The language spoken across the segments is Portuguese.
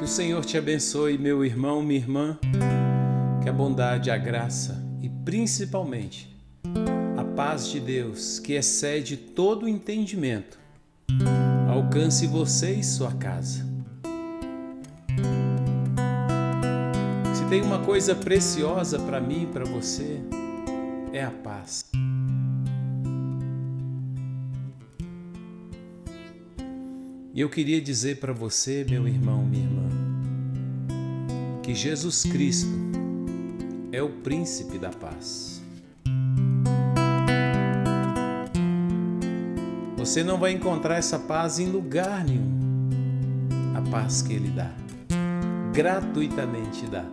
o Senhor te abençoe, meu irmão, minha irmã. Que a bondade, a graça e principalmente a paz de Deus, que excede todo o entendimento, alcance você e sua casa. Se tem uma coisa preciosa para mim e para você, é a paz. E eu queria dizer para você, meu irmão, minha irmã, que Jesus Cristo é o príncipe da paz. Você não vai encontrar essa paz em lugar nenhum. A paz que Ele dá, gratuitamente dá.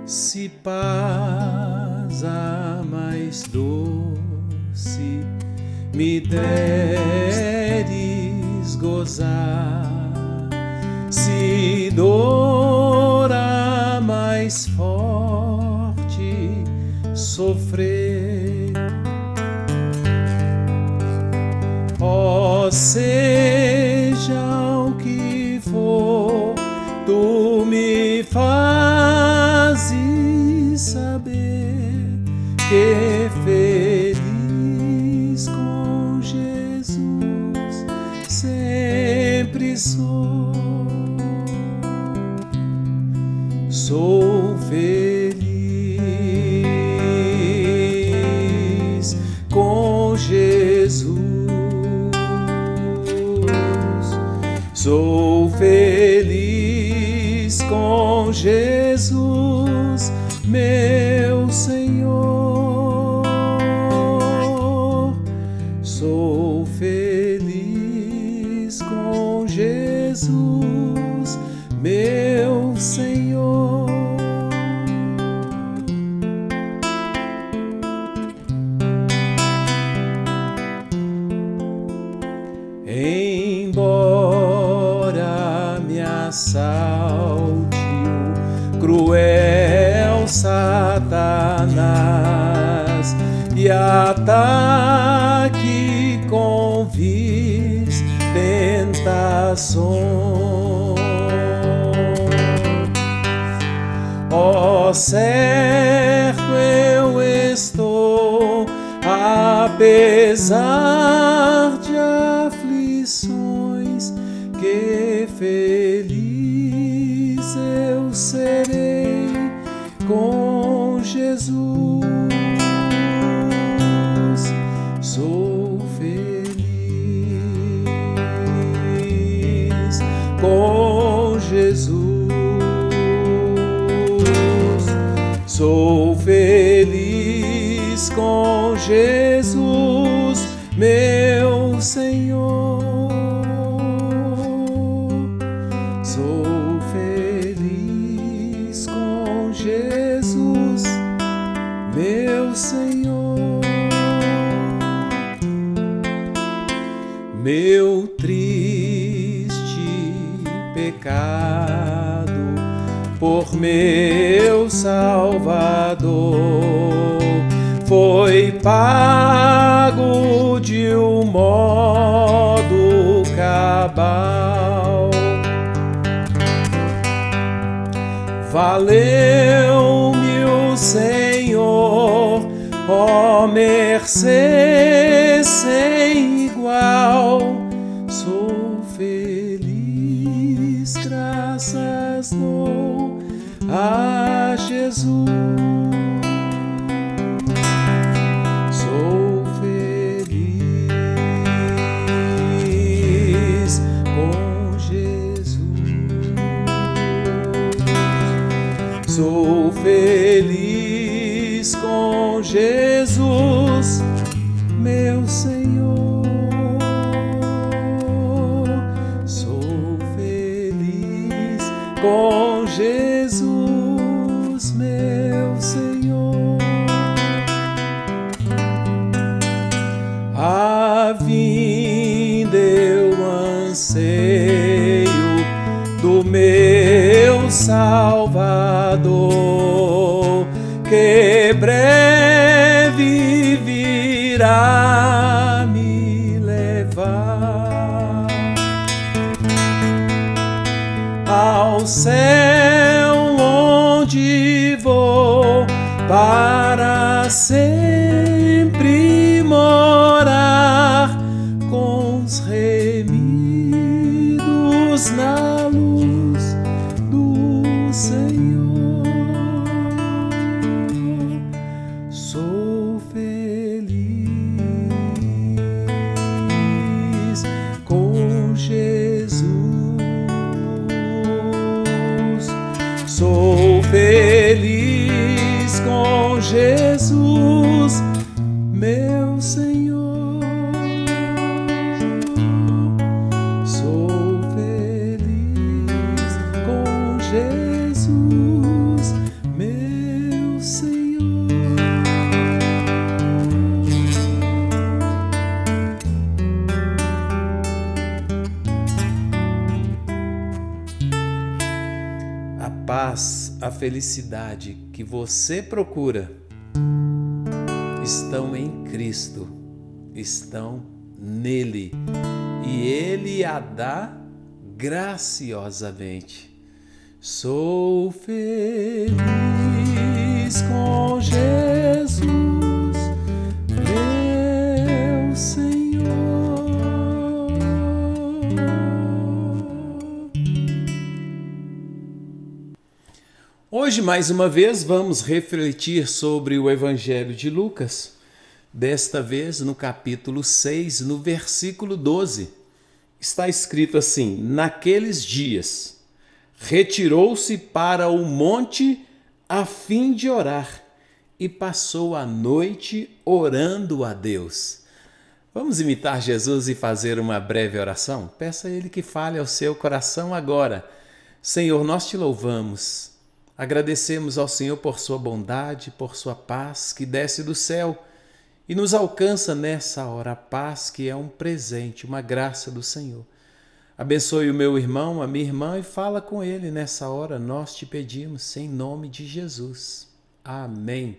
Se paz a mais doce me deres gozar, se dor a mais forte sofrer, ó, seja o que for, tu me fazes saber que feliz com Jesus sempre sou. Sou feliz com Jesus. Sou feliz com Jesus, meu Senhor. Sou feliz com Jesus, meu Senhor. Embora me assalte o cruel Satanás e ataque com vis tentações, ó, certo eu estou, apesar de aflições, que feliz eu serei com Jesus. Sou feliz com Jesus. Sou feliz com Jesus, meu Senhor. Sou feliz com Jesus, meu Senhor. Meu triste pecado por meu Salvador foi pago de um modo cabal. Valeu-me o Senhor, ó, mercê sem igual. Sou feliz, graças dou a Jesus. Sou feliz com Jesus. Sou feliz com Jesus, meu Senhor. Sou feliz com Jesus, meu Senhor. A vinda eu anseio do meu Salvador, que breve virá me levar. vou para sempre morar com os remidos na luz do Senhor. Sou feliz com Jesus. Sou feliz com Jesus, meu Senhor. Sou feliz com Jesus, meu Senhor. A paz, a felicidade que você procura estão em Cristo, estão nele, e Ele a dá graciosamente. Sou feliz com Jesus, meu Senhor. Hoje, mais uma vez, vamos refletir sobre o Evangelho de Lucas, desta vez no capítulo 6, no versículo 12. Está escrito assim: naqueles dias, retirou-se para o monte a fim de orar e passou a noite orando a Deus. Vamos imitar Jesus e fazer uma breve oração? Peça a Ele que fale ao seu coração agora. Senhor, nós te louvamos. Agradecemos ao Senhor por sua bondade, por sua paz que desce do céu e nos alcança nessa hora, a paz que é um presente, uma graça do Senhor. Abençoe o meu irmão, a minha irmã e fala com ele nessa hora, nós te pedimos, em nome de Jesus. Amém.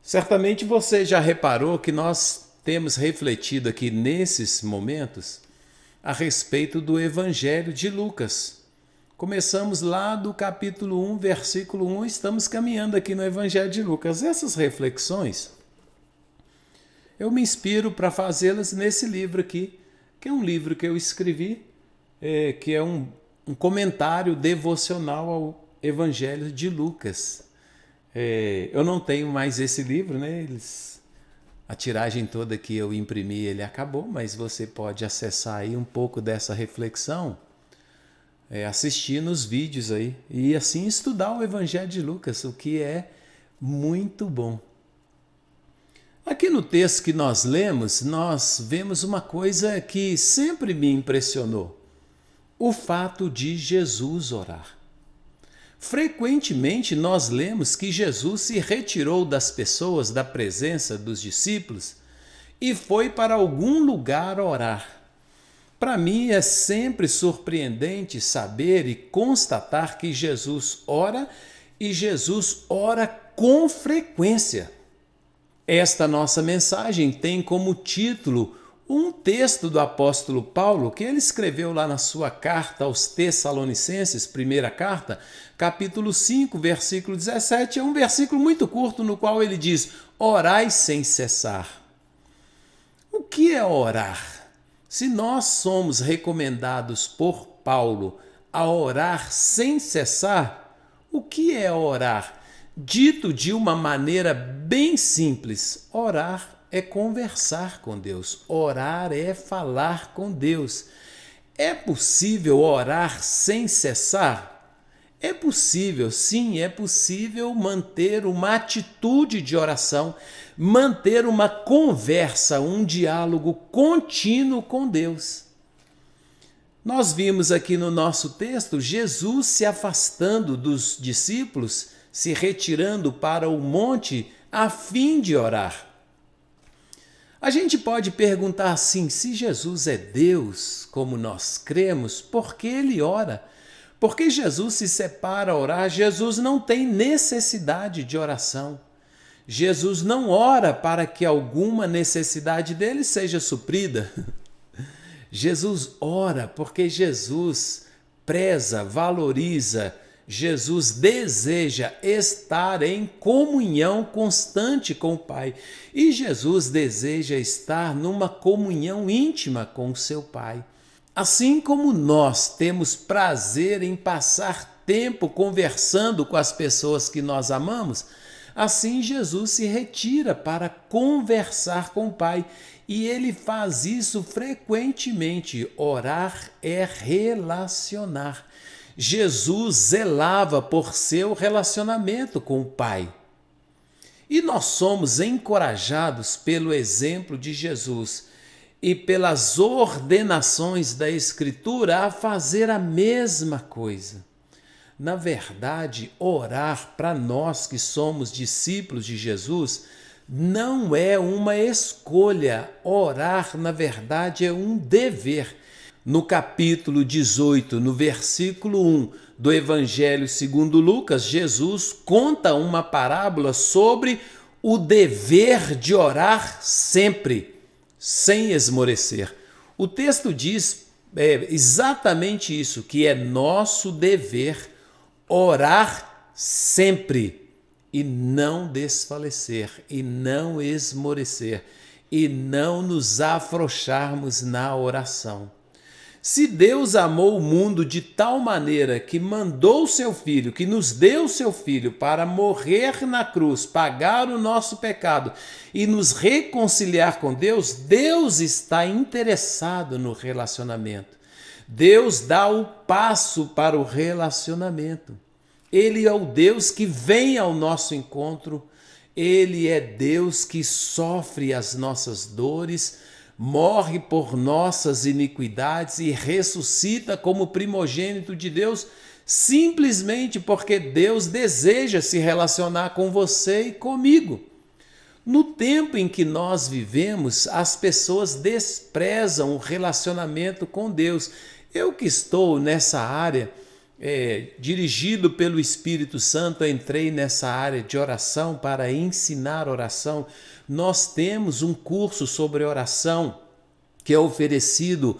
Certamente você já reparou que nós temos refletido aqui nesses momentos a respeito do Evangelho de Lucas. Começamos lá do capítulo 1, versículo 1, estamos caminhando aqui no Evangelho de Lucas. Essas reflexões, eu me inspiro para fazê-las nesse livro aqui, que é um livro que eu escrevi, que é um comentário devocional ao Evangelho de Lucas. Eu não tenho mais esse livro, né? A tiragem toda que eu imprimi, ele acabou, mas você pode acessar aí um pouco dessa reflexão, assistir nos vídeos aí e assim estudar o Evangelho de Lucas, o que é muito bom. Aqui no texto que nós lemos, nós vemos uma coisa que sempre me impressionou: o fato de Jesus orar. Frequentemente nós lemos que Jesus se retirou das pessoas, da presença dos discípulos, e foi para algum lugar orar. Para mim é sempre surpreendente saber e constatar que Jesus ora e Jesus ora com frequência. Esta nossa mensagem tem como título um texto do apóstolo Paulo que ele escreveu lá na sua carta aos Tessalonicenses, primeira carta, capítulo 5, versículo 17. É um versículo muito curto no qual ele diz: orai sem cessar. O que é orar? Se nós somos recomendados por Paulo a orar sem cessar, o que é orar? Dito de uma maneira bem simples, orar é conversar com Deus, orar é falar com Deus. É possível orar sem cessar? É possível, sim, é possível manter uma atitude de oração, manter uma conversa, um diálogo contínuo com Deus. Nós vimos aqui no nosso texto Jesus se afastando dos discípulos, se retirando para o monte a fim de orar. A gente pode perguntar assim: se Jesus é Deus, como nós cremos, por que ele ora? Porque Jesus se separa a orar, Jesus não tem necessidade de oração. Jesus não ora para que alguma necessidade dele seja suprida. Jesus ora porque Jesus preza, valoriza, Jesus deseja estar em comunhão constante com o Pai. E Jesus deseja estar numa comunhão íntima com o seu Pai. Assim como nós temos prazer em passar tempo conversando com as pessoas que nós amamos, assim Jesus se retira para conversar com o Pai. E ele faz isso frequentemente. Orar é relacionar. Jesus zelava por seu relacionamento com o Pai. E nós somos encorajados pelo exemplo de Jesus e pelas ordenações da Escritura a fazer a mesma coisa. Na verdade, orar para nós que somos discípulos de Jesus não é uma escolha. Orar, na verdade, é um dever. No capítulo 18, no versículo 1 do Evangelho segundo Lucas, Jesus conta uma parábola sobre o dever de orar sempre, sem esmorecer. O texto diz exatamente isso, que é nosso dever orar sempre e não desfalecer, e não esmorecer, e não nos afrouxarmos na oração. Se Deus amou o mundo de tal maneira que mandou o seu Filho, que nos deu o seu Filho para morrer na cruz, pagar o nosso pecado e nos reconciliar com Deus, Deus está interessado no relacionamento. Deus dá o passo para o relacionamento. Ele é o Deus que vem ao nosso encontro. Ele é Deus que sofre as nossas dores, morre por nossas iniquidades e ressuscita como primogênito de Deus, simplesmente porque Deus deseja se relacionar com você e comigo. No tempo em que nós vivemos, as pessoas desprezam o relacionamento com Deus. Eu que estou nessa área, dirigido pelo Espírito Santo, entrei nessa área de oração para ensinar oração. Nós temos um curso sobre oração que é oferecido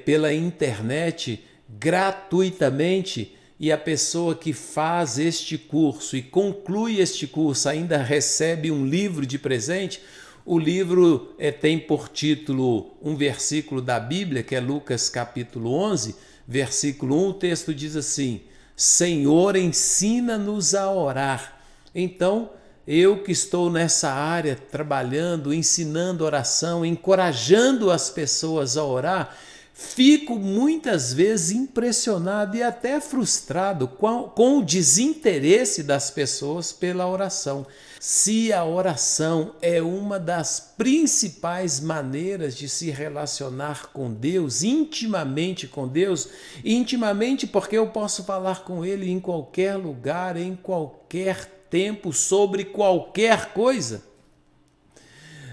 pela internet gratuitamente, e a pessoa que faz este curso e conclui este curso ainda recebe um livro de presente. O livro tem por título um versículo da Bíblia, que é Lucas capítulo 11, versículo 1, o texto diz assim: Senhor, ensina-nos a orar. Então, eu que estou nessa área, trabalhando, ensinando oração, encorajando as pessoas a orar, fico muitas vezes impressionado e até frustrado com o desinteresse das pessoas pela oração. Se a oração é uma das principais maneiras de se relacionar com Deus, intimamente com Deus, intimamente porque eu posso falar com Ele em qualquer lugar, em qualquer tempo, sobre qualquer coisa.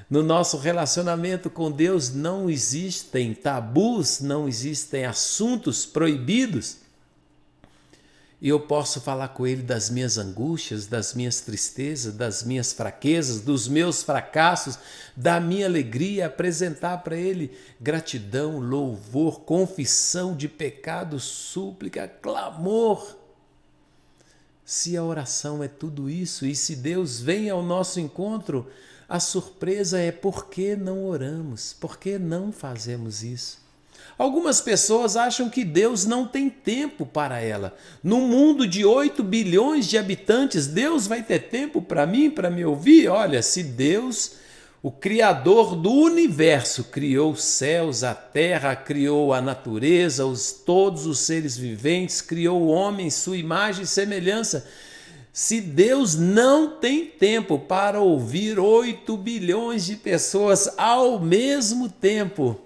No nosso relacionamento com Deus não existem tabus, não existem assuntos proibidos. E eu posso falar com Ele das minhas angústias, das minhas tristezas, das minhas fraquezas, dos meus fracassos, da minha alegria, apresentar para Ele gratidão, louvor, confissão de pecado, súplica, clamor. Se a oração é tudo isso, e se Deus vem ao nosso encontro, a surpresa é por que não oramos, por que não fazemos isso? Algumas pessoas acham que Deus não tem tempo para ela. No mundo de 8 bilhões de habitantes, Deus vai ter tempo para mim, para me ouvir? Olha, se Deus, o Criador do universo, criou os céus, a terra, criou a natureza, todos os seres viventes, criou o homem, sua imagem e semelhança. Se Deus não tem tempo para ouvir 8 bilhões de pessoas ao mesmo tempo,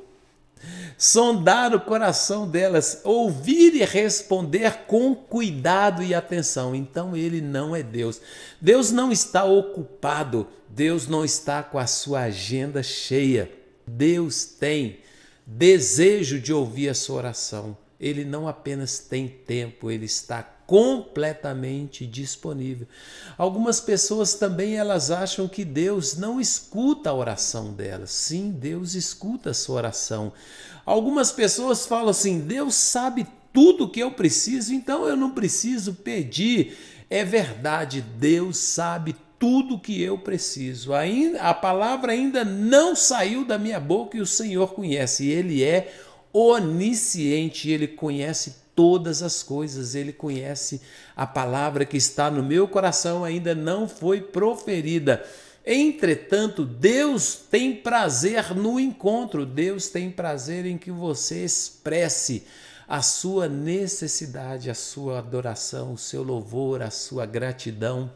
sondar o coração delas, ouvir e responder com cuidado e atenção, então Ele não é Deus. Deus não está ocupado, Deus não está com a sua agenda cheia. Deus tem desejo de ouvir a sua oração. Ele não apenas tem tempo, Ele está completamente disponível. Algumas pessoas também elas acham que Deus não escuta a oração delas. Sim, Deus escuta a sua oração. Algumas pessoas falam assim: Deus sabe tudo que eu preciso, então eu não preciso pedir. É verdade, Deus sabe tudo que eu preciso. A palavra ainda não saiu da minha boca e o Senhor conhece. Ele é onisciente, Ele conhece todas as coisas, Ele conhece a palavra que está no meu coração, ainda não foi proferida. Entretanto, Deus tem prazer no encontro, Deus tem prazer em que você expresse a sua necessidade, a sua adoração, o seu louvor, a sua gratidão.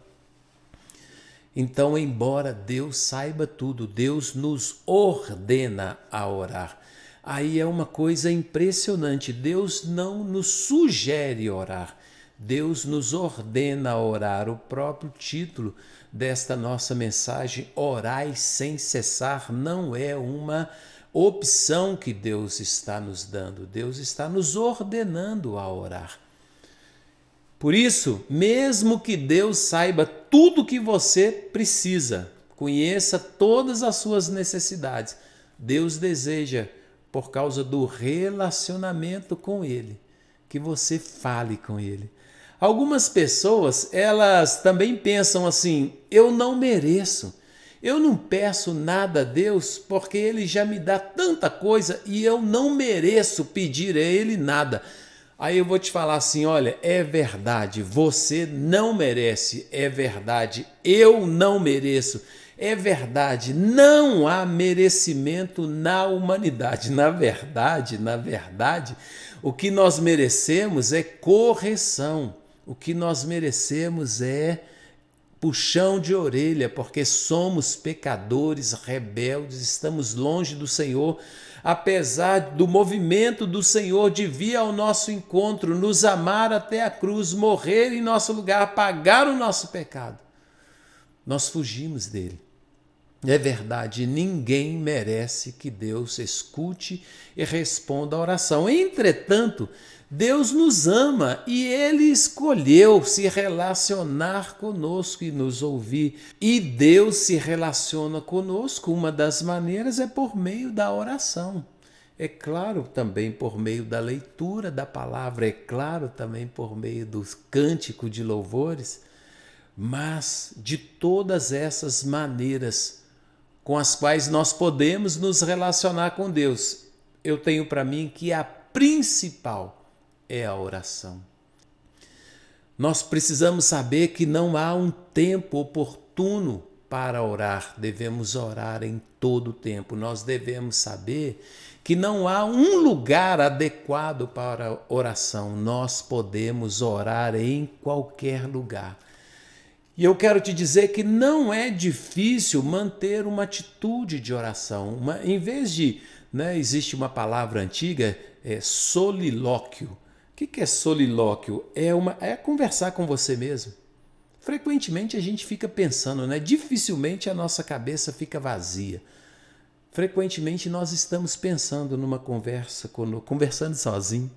Então, embora Deus saiba tudo, Deus nos ordena a orar. Aí é uma coisa impressionante, Deus não nos sugere orar, Deus nos ordena a orar. O próprio título desta nossa mensagem, Orai sem cessar, não é uma opção que Deus está nos dando, Deus está nos ordenando a orar. Por isso, mesmo que Deus saiba tudo que você precisa, conheça todas as suas necessidades, Deus deseja, por causa do relacionamento com Ele, que você fale com Ele. Algumas pessoas, elas também pensam assim, eu não mereço, eu não peço nada a Deus porque Ele já me dá tanta coisa e eu não mereço pedir a Ele nada. Aí eu vou te falar assim, olha, é verdade, você não merece, é verdade, eu não mereço, é verdade, não há merecimento na humanidade. Na verdade, o que nós merecemos é correção, o que nós merecemos é puxão de orelha, porque somos pecadores, rebeldes, estamos longe do Senhor, apesar do movimento do Senhor de vir ao nosso encontro, nos amar até a cruz, morrer em nosso lugar, pagar o nosso pecado. Nós fugimos dele. É verdade, ninguém merece que Deus escute e responda a oração. Entretanto, Deus nos ama e Ele escolheu se relacionar conosco e nos ouvir. E Deus se relaciona conosco, uma das maneiras é por meio da oração. É claro, também por meio da leitura da palavra, é claro, também por meio do cântico de louvores, mas de todas essas maneiras com as quais nós podemos nos relacionar com Deus, eu tenho para mim que a principal é a oração. Nós precisamos saber que não há um tempo oportuno para orar, devemos orar em todo o tempo. Nós devemos saber que não há um lugar adequado para a oração, nós podemos orar em qualquer lugar. E eu quero te dizer que não é difícil manter uma atitude de oração. Em vez de, existe uma palavra antiga, solilóquio. O que é solilóquio? É conversar com você mesmo. Frequentemente a gente fica pensando, dificilmente a nossa cabeça fica vazia. Frequentemente nós estamos pensando numa conversa, conversando sozinho,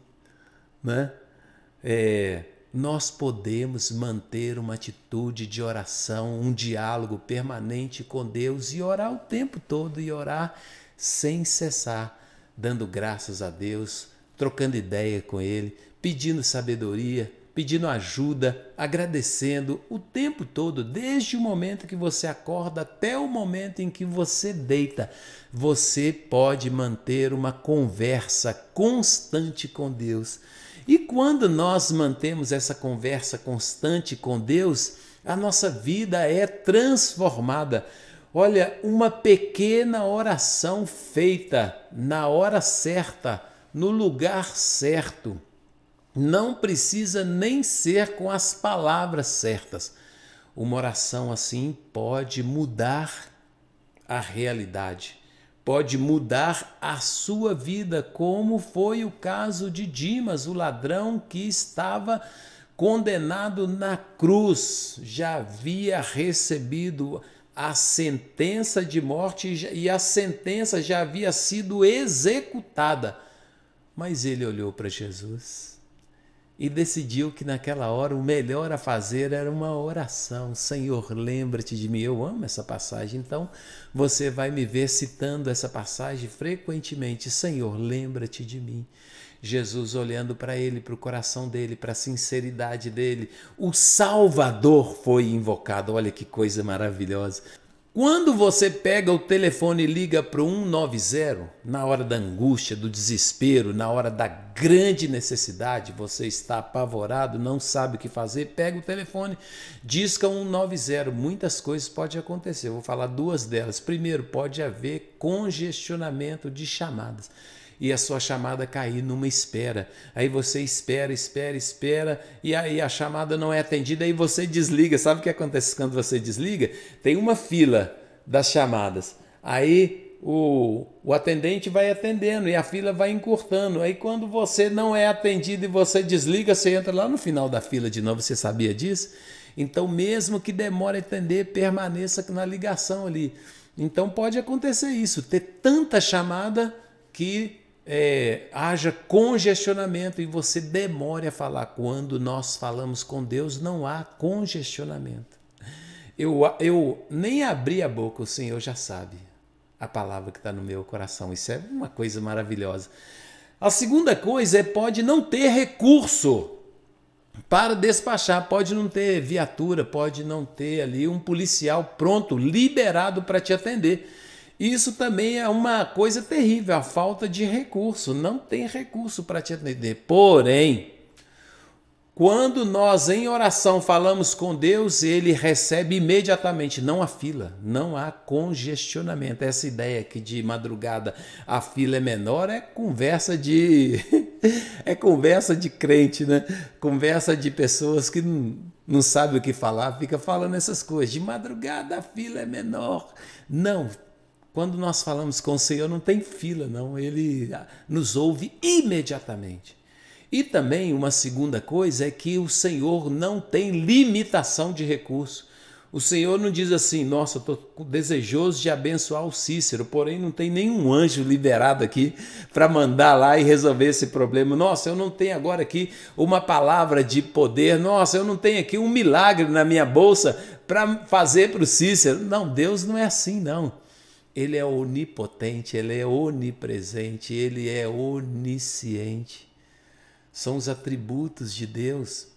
nós podemos manter uma atitude de oração, um diálogo permanente com Deus e orar o tempo todo e orar sem cessar, dando graças a Deus, trocando ideia com Ele, pedindo sabedoria, pedindo ajuda, agradecendo o tempo todo, desde o momento que você acorda até o momento em que você deita. Você pode manter uma conversa constante com Deus. E quando nós mantemos essa conversa constante com Deus, a nossa vida é transformada. Olha, uma pequena oração feita na hora certa, no lugar certo, não precisa nem ser com as palavras certas. Uma oração assim pode mudar a realidade. Pode mudar a sua vida, como foi o caso de Dimas, o ladrão que estava condenado na cruz. Já havia recebido a sentença de morte e a sentença já havia sido executada. Mas ele olhou para Jesus e decidiu que naquela hora o melhor a fazer era uma oração. Senhor, lembra-te de mim. Eu amo essa passagem, então você vai me ver citando essa passagem frequentemente. Senhor, lembra-te de mim. Jesus olhando para ele, para o coração dele, para a sinceridade dele. O Salvador foi invocado. Olha que coisa maravilhosa. Quando você pega o telefone e liga para o 190, na hora da angústia, do desespero, na hora da grande necessidade, você está apavorado, não sabe o que fazer, pega o telefone, disca 190. Muitas coisas podem acontecer, eu vou falar duas delas. Primeiro, pode haver congestionamento de chamadas e a sua chamada cair numa espera. Aí você espera, e aí a chamada não é atendida, aí você desliga. Sabe o que acontece quando você desliga? Tem uma fila das chamadas. Aí o atendente vai atendendo e a fila vai encurtando. Aí quando você não é atendido e você desliga, você entra lá no final da fila de novo. Você sabia disso? Então, mesmo que demore a atender, permaneça na ligação ali. Então pode acontecer isso, ter tanta chamada que haja congestionamento e você demore a falar. Quando nós falamos com Deus, não há congestionamento. Eu nem abri a boca, o Senhor já sabe a palavra que está no meu coração. Isso é uma coisa maravilhosa. A segunda coisa pode não ter recurso para despachar, pode não ter viatura, pode não ter ali um policial pronto, liberado para te atender. Isso também é uma coisa terrível, a falta de recurso. Não tem recurso para te atender. Porém, quando nós em oração falamos com Deus, Ele recebe imediatamente. Não há fila, não há congestionamento. Essa ideia que de madrugada a fila é menor é conversa de é conversa de crente, né? Conversa de pessoas que não sabem o que falar, fica falando essas coisas. De madrugada a fila é menor. Não. Quando nós falamos com o Senhor, não tem fila, não. Ele nos ouve imediatamente. E também uma segunda coisa é que o Senhor não tem limitação de recurso. O Senhor não diz assim, nossa, eu estou desejoso de abençoar o Cícero, porém não tem nenhum anjo liberado aqui para mandar lá e resolver esse problema. Nossa, eu não tenho agora aqui uma palavra de poder. Nossa, eu não tenho aqui um milagre na minha bolsa para fazer para o Cícero. Não, Deus não é assim, não. Ele é onipotente, Ele é onipresente, Ele é onisciente. São os atributos de Deus.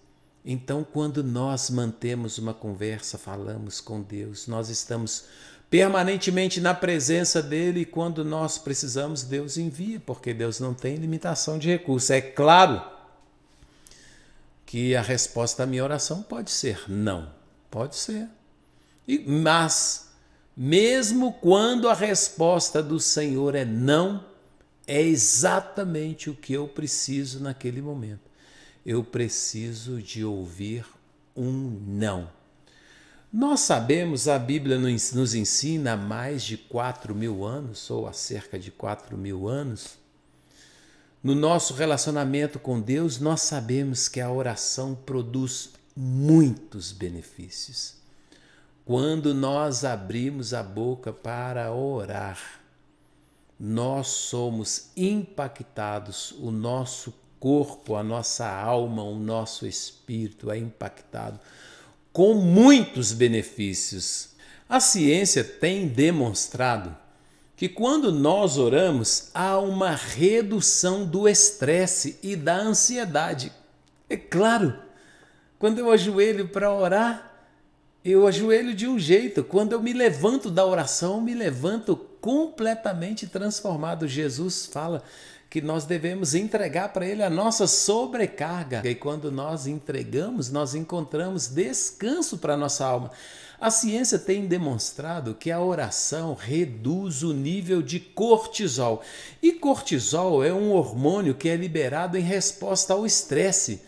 Então, quando nós mantemos uma conversa, falamos com Deus, nós estamos permanentemente na presença dEle e quando nós precisamos, Deus envia, porque Deus não tem limitação de recurso. É claro que a resposta à minha oração pode ser não, pode ser. Mas mesmo quando a resposta do Senhor é não, é exatamente o que eu preciso naquele momento. Eu preciso de ouvir um não. Nós sabemos, a Bíblia nos ensina há mais de 4.000 anos, ou há cerca de 4.000 anos, no nosso relacionamento com Deus, nós sabemos que a oração produz muitos benefícios. Quando nós abrimos a boca para orar, nós somos impactados, o nosso corpo, a nossa alma, o nosso espírito é impactado com muitos benefícios. A ciência tem demonstrado que quando nós oramos, há uma redução do estresse e da ansiedade. É claro, quando eu ajoelho para orar, eu ajoelho de um jeito. Quando eu me levanto da oração, eu me levanto completamente transformado. Jesus fala que nós devemos entregar para Ele a nossa sobrecarga. E quando nós entregamos, nós encontramos descanso para a nossa alma. A ciência tem demonstrado que a oração reduz o nível de cortisol. E cortisol é um hormônio que é liberado em resposta ao estresse.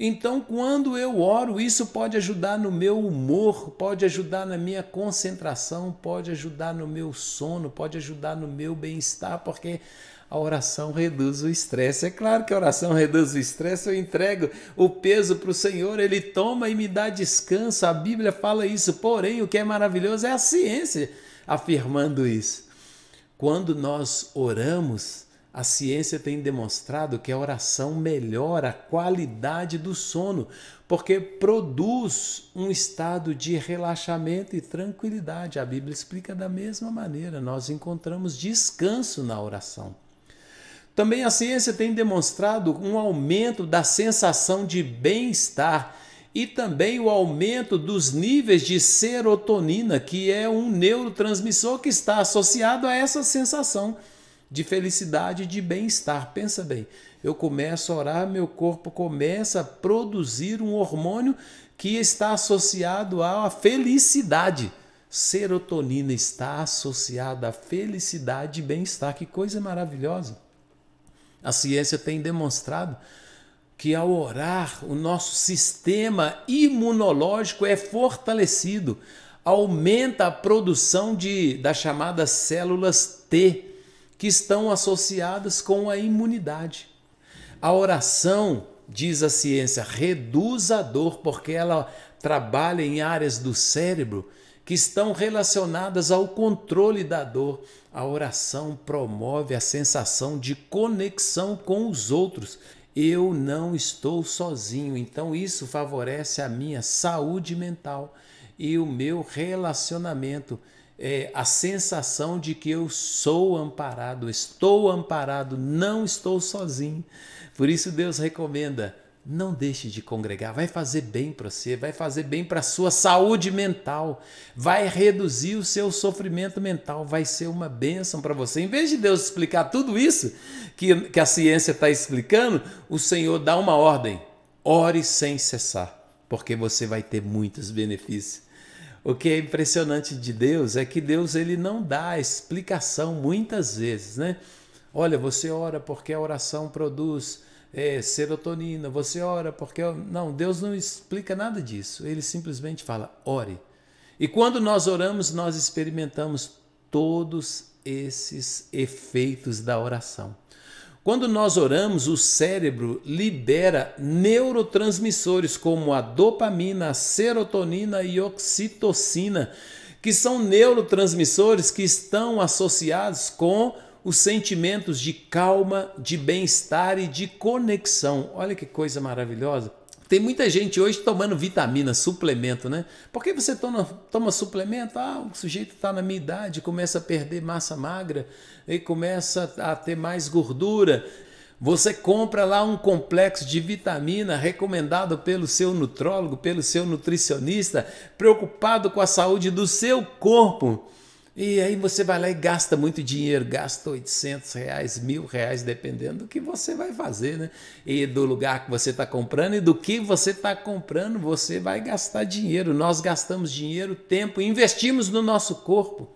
Então, quando eu oro, isso pode ajudar no meu humor, pode ajudar na minha concentração, pode ajudar no meu sono, pode ajudar no meu bem-estar, porque a oração reduz o estresse. É claro que a oração reduz o estresse, eu entrego o peso para o Senhor, Ele toma e me dá descanso. A Bíblia fala isso, porém, o que é maravilhoso é a ciência afirmando isso. Quando nós oramos, a ciência tem demonstrado que a oração melhora a qualidade do sono, porque produz um estado de relaxamento e tranquilidade. A Bíblia explica da mesma maneira, nós encontramos descanso na oração. Também a ciência tem demonstrado um aumento da sensação de bem-estar e também o aumento dos níveis de serotonina, que é um neurotransmissor que está associado a essa sensação de felicidade e de bem-estar. Pensa bem, eu começo a orar, meu corpo começa a produzir um hormônio que está associado à felicidade. Serotonina está associada à felicidade e bem-estar. Que coisa maravilhosa! A ciência tem demonstrado que ao orar, o nosso sistema imunológico é fortalecido, aumenta a produção das chamadas células T, que estão associadas com a imunidade. A oração, diz a ciência, reduz a dor, porque ela trabalha em áreas do cérebro que estão relacionadas ao controle da dor. A oração promove a sensação de conexão com os outros. Eu não estou sozinho, então isso favorece a minha saúde mental e o meu relacionamento. A sensação de que eu sou amparado, estou amparado, não estou sozinho. Por isso Deus recomenda: não deixe de congregar, vai fazer bem para você, vai fazer bem para a sua saúde mental, vai reduzir o seu sofrimento mental, vai ser uma bênção para você. Em vez de Deus explicar tudo isso que a ciência está explicando, o Senhor dá uma ordem: ore sem cessar, porque você vai ter muitos benefícios. O que é impressionante de Deus é que Deus ele não dá explicação muitas vezes, né? Olha, você ora porque a oração produz serotonina, você ora porque... Não, Deus não explica nada disso. Ele simplesmente fala: ore. E quando nós oramos, nós experimentamos todos esses efeitos da oração. Quando nós oramos, o cérebro libera neurotransmissores como a dopamina, a serotonina e oxitocina, que são neurotransmissores que estão associados com os sentimentos de calma, de bem-estar e de conexão. Olha que coisa maravilhosa. Tem muita gente hoje tomando vitamina, suplemento, né? Por que você toma suplemento? O sujeito está na minha idade, começa a perder massa magra e começa a ter mais gordura. Você compra lá um complexo de vitamina recomendado pelo seu nutrólogo, pelo seu nutricionista, preocupado com a saúde do seu corpo. E aí você vai lá e gasta muito dinheiro, gasta R$800, R$1.000, dependendo do que você vai fazer, né? E do lugar que você está comprando e do que você está comprando, você vai gastar dinheiro. Nós gastamos dinheiro, tempo, investimos no nosso corpo,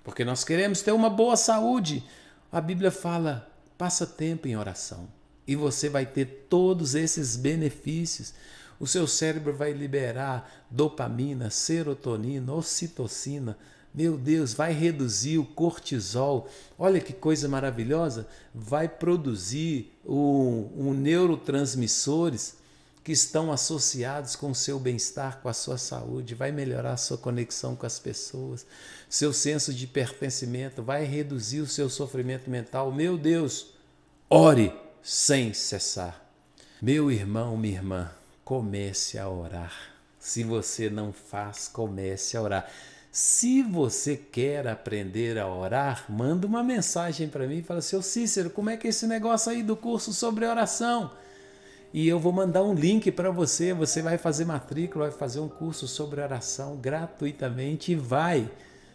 porque nós queremos ter uma boa saúde. A Bíblia fala: passa tempo em oração e você vai ter todos esses benefícios. O seu cérebro vai liberar dopamina, serotonina, ocitocina. Meu Deus, vai reduzir o cortisol. Olha que coisa maravilhosa. Vai produzir neurotransmissores que estão associados com o seu bem-estar, com a sua saúde. Vai melhorar a sua conexão com as pessoas. Seu senso de pertencimento. Vai reduzir o seu sofrimento mental. Meu Deus, ore sem cessar. Meu irmão, minha irmã, comece a orar. Se você não faz, comece a orar. Se você quer aprender a orar, manda uma mensagem para mim e fala: seu Cícero, como é que é esse negócio aí do curso sobre oração? E eu vou mandar um link para você, você vai fazer matrícula, vai fazer um curso sobre oração gratuitamente e vai,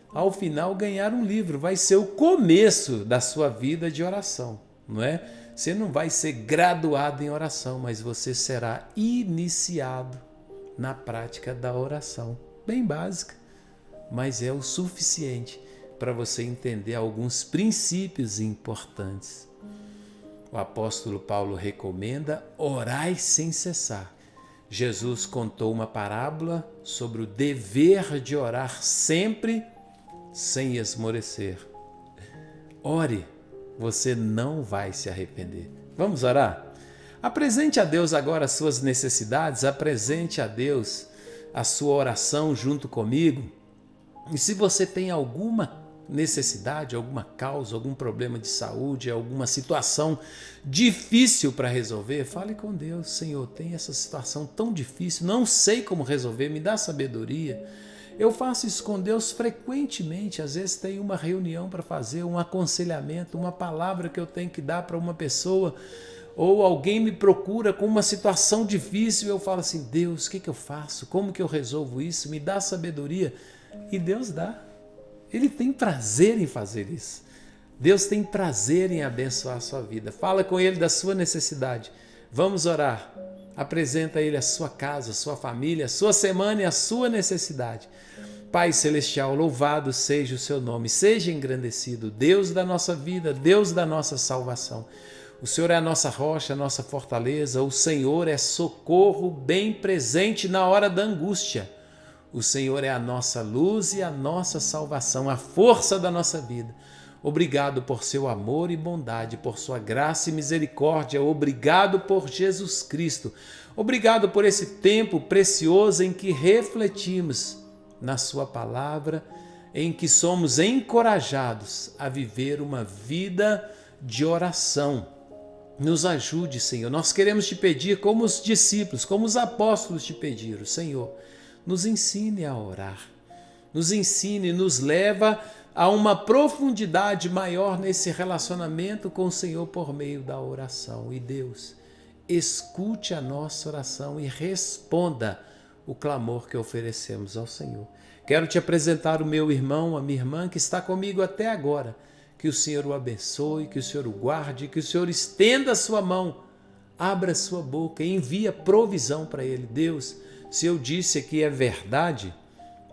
ao final, ganhar um livro. Vai ser o começo da sua vida de oração, não é? Você não vai ser graduado em oração, mas você será iniciado na prática da oração, bem básica. Mas é o suficiente para você entender alguns princípios importantes. O apóstolo Paulo recomenda: orai sem cessar. Jesus contou uma parábola sobre o dever de orar sempre, sem esmorecer. Ore, você não vai se arrepender. Vamos orar? Apresente a Deus agora as suas necessidades, apresente a Deus a sua oração junto comigo. E se você tem alguma necessidade, alguma causa, algum problema de saúde, alguma situação difícil para resolver, fale com Deus: Senhor, tem essa situação tão difícil, não sei como resolver, me dá sabedoria. Eu faço isso com Deus frequentemente. Às vezes tem uma reunião para fazer, um aconselhamento, uma palavra que eu tenho que dar para uma pessoa, ou alguém me procura com uma situação difícil, eu falo assim, Deus, o que eu faço? Como que eu resolvo isso? Me dá sabedoria. E Deus dá. Ele tem prazer em fazer isso. Deus tem prazer em abençoar a sua vida. Fala com Ele da sua necessidade. Vamos orar. Apresenta a Ele a sua casa, a sua família, a sua semana e a sua necessidade. Pai Celestial, louvado seja o seu nome. Seja engrandecido, Deus da nossa vida, Deus da nossa salvação. O Senhor é a nossa rocha, a nossa fortaleza. O Senhor é socorro bem presente na hora da angústia. O Senhor é a nossa luz e a nossa salvação, a força da nossa vida. Obrigado por seu amor e bondade, por sua graça e misericórdia. Obrigado por Jesus Cristo. Obrigado por esse tempo precioso em que refletimos na sua palavra, em que somos encorajados a viver uma vida de oração. Nos ajude, Senhor. Nós queremos te pedir como os discípulos, como os apóstolos te pediram. Senhor, nos ensine a orar. Nos ensine, nos leva a uma profundidade maior nesse relacionamento com o Senhor por meio da oração. E Deus, escute a nossa oração e responda o clamor que oferecemos ao Senhor. Quero te apresentar o meu irmão, a minha irmã que está comigo até agora. Que o Senhor o abençoe, que o Senhor o guarde, que o Senhor estenda a sua mão, abra a sua boca e envie provisão para ele. Deus, se eu disse que é verdade,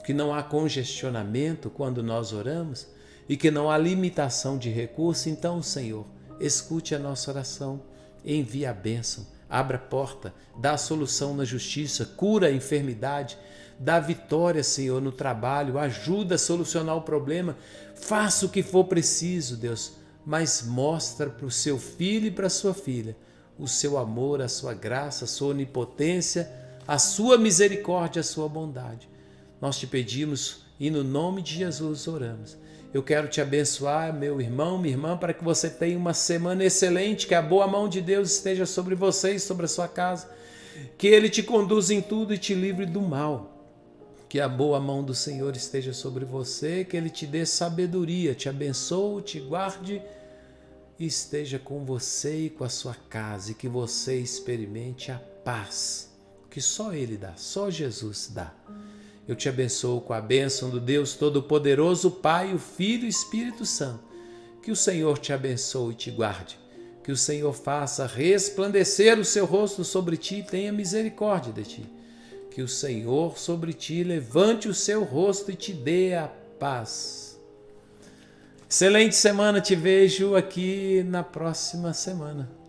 que não há congestionamento quando nós oramos e que não há limitação de recurso, então, Senhor, escute a nossa oração, envie a bênção, abra a porta, dá a solução na justiça, cura a enfermidade, dá vitória, Senhor, no trabalho, ajuda a solucionar o problema, faça o que for preciso, Deus, mas mostra para o seu filho e para a sua filha o seu amor, a sua graça, a sua onipotência, a sua misericórdia, a sua bondade. Nós te pedimos e no nome de Jesus oramos. Eu quero te abençoar, meu irmão, minha irmã, para que você tenha uma semana excelente, que a boa mão de Deus esteja sobre você e sobre a sua casa, que Ele te conduza em tudo e te livre do mal. Que a boa mão do Senhor esteja sobre você, que Ele te dê sabedoria, te abençoe, te guarde e esteja com você e com a sua casa, e que você experimente a paz que só Ele dá, só Jesus dá. Eu te abençoo com a bênção do Deus Todo-Poderoso, Pai, o Filho e o Espírito Santo. Que o Senhor te abençoe e te guarde. Que o Senhor faça resplandecer o seu rosto sobre ti e tenha misericórdia de ti. Que o Senhor sobre ti levante o seu rosto e te dê a paz. Excelente semana, te vejo aqui na próxima semana.